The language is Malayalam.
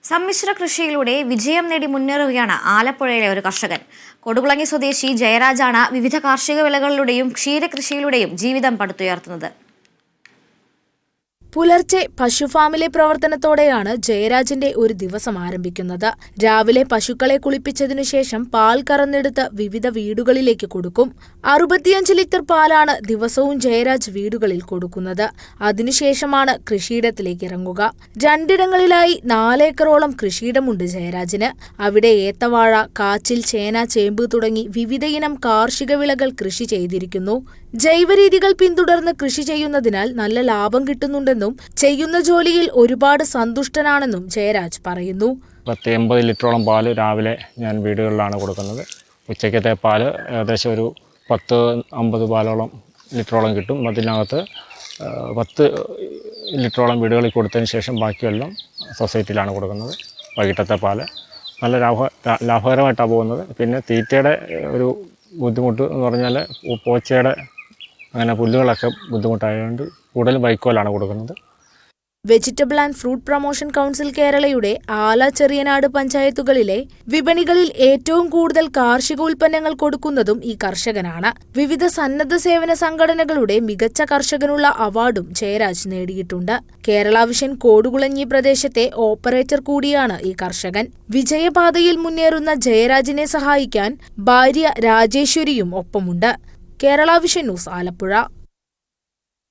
സമ്മിശ്ര കൃഷിയിലൂടെ വിജയം നേടി മുന്നേറുകയാണ് ആലപ്പുഴയിലെ ഒരു കർഷകൻ. കൊടുകുളങ്ങി സ്വദേശി ജയരാജാണ് വിവിധ കാർഷിക വിളകളിലൂടെയും ക്ഷീരകൃഷിയിലൂടെയും ജീവിതം പടുത്തുയർത്തുന്നത്. പുലർച്ചെ പശുഫാമിലെ പ്രവർത്തനത്തോടെയാണ് ജയരാജിന്റെ ഒരു ദിവസം ആരംഭിക്കുന്നത്. രാവിലെ പശുക്കളെ കുളിപ്പിച്ചതിനു ശേഷം പാൽ കറന്നെടുത്ത് വിവിധ വീടുകളിലേക്ക് കൊടുക്കും. 65 ലിറ്റർ പാലാണ് ദിവസവും ജയരാജ് വീടുകളിൽ കൊടുക്കുന്നത്. അതിനുശേഷമാണ് കൃഷിയിടത്തിലേക്ക് ഇറങ്ങുക. 2 ഇടങ്ങളിലായി 4 ഏക്കറോളം കൃഷിയിടമുണ്ട് ജയരാജിന്. അവിടെ ഏത്തവാഴ, കാച്ചിൽ, ചേന, ചേമ്പ് തുടങ്ങി വിവിധയിനം കാർഷിക വിളകൾ കൃഷി ചെയ്തിരിക്കുന്നു. ജൈവരീതികൾ പിന്തുടർന്ന് കൃഷി ചെയ്യുന്നതിനാൽ നല്ല ലാഭം കിട്ടുന്നുണ്ടെന്നും ചെയ്യുന്ന ജോലിയിൽ ഒരുപാട് സന്തുഷ്ടനാണെന്നും ജയരാജ് പറയുന്നു. 80 ലിറ്ററോളം പാല് രാവിലെ ഞാൻ വീടുകളിലാണ് കൊടുക്കുന്നത്. ഉച്ചയ്ക്കത്തെ പാല് ഏകദേശം ഒരു 50 പാലോളം ലിറ്ററോളം കിട്ടും. അതിനകത്ത് 10 ലിറ്ററോളം വീടുകളിൽ കൊടുത്തതിന് ശേഷം ബാക്കിയെല്ലാം സൊസൈറ്റിയിലാണ് കൊടുക്കുന്നത്. വൈകിട്ടത്തെ പാല് നല്ല ലാഭകരമായിട്ടാണ് പോകുന്നത്. പിന്നെ തീറ്റയുടെ ഒരു ബുദ്ധിമുട്ട് എന്ന് പറഞ്ഞാൽ പോച്ചയുടെ അങ്ങനെ പുല്ലുകളൊക്കെ ബുദ്ധിമുട്ടായതുകൊണ്ട് കൂടുതലും വൈക്കോലാണ് കൊടുക്കുന്നത്. Vegetable and fruit promotion council കേരളയുടെ ആല, ചെറിയനാട് പഞ്ചായത്തുകളിലെ വിപണികളിൽ ഏറ്റവും കൂടുതൽ കാർഷിക ഉൽപ്പന്നങ്ങൾ കൊടുക്കുന്നതും ഈ കർഷകനാണ്. വിവിധ സന്നദ്ധ സേവന സംഘടനകളുടെ മികച്ച കർഷകനുള്ള അവാർഡും ജയരാജ് നേടിയിട്ടുണ്ട്. കേരള വിഷൻ കൊടുകുളഞ്ഞി പ്രദേശത്തെ ഓപ്പറേറ്റർ കൂടിയാണ് ഈ കർഷകൻ. വിജയപാതയിൽ മുന്നേറുന്ന ജയരാജിനെ സഹായിക്കാൻ ഭാര്യ രാജേശ്വരിയും ഒപ്പമുണ്ട്. Kerala vision news, Alappuzha.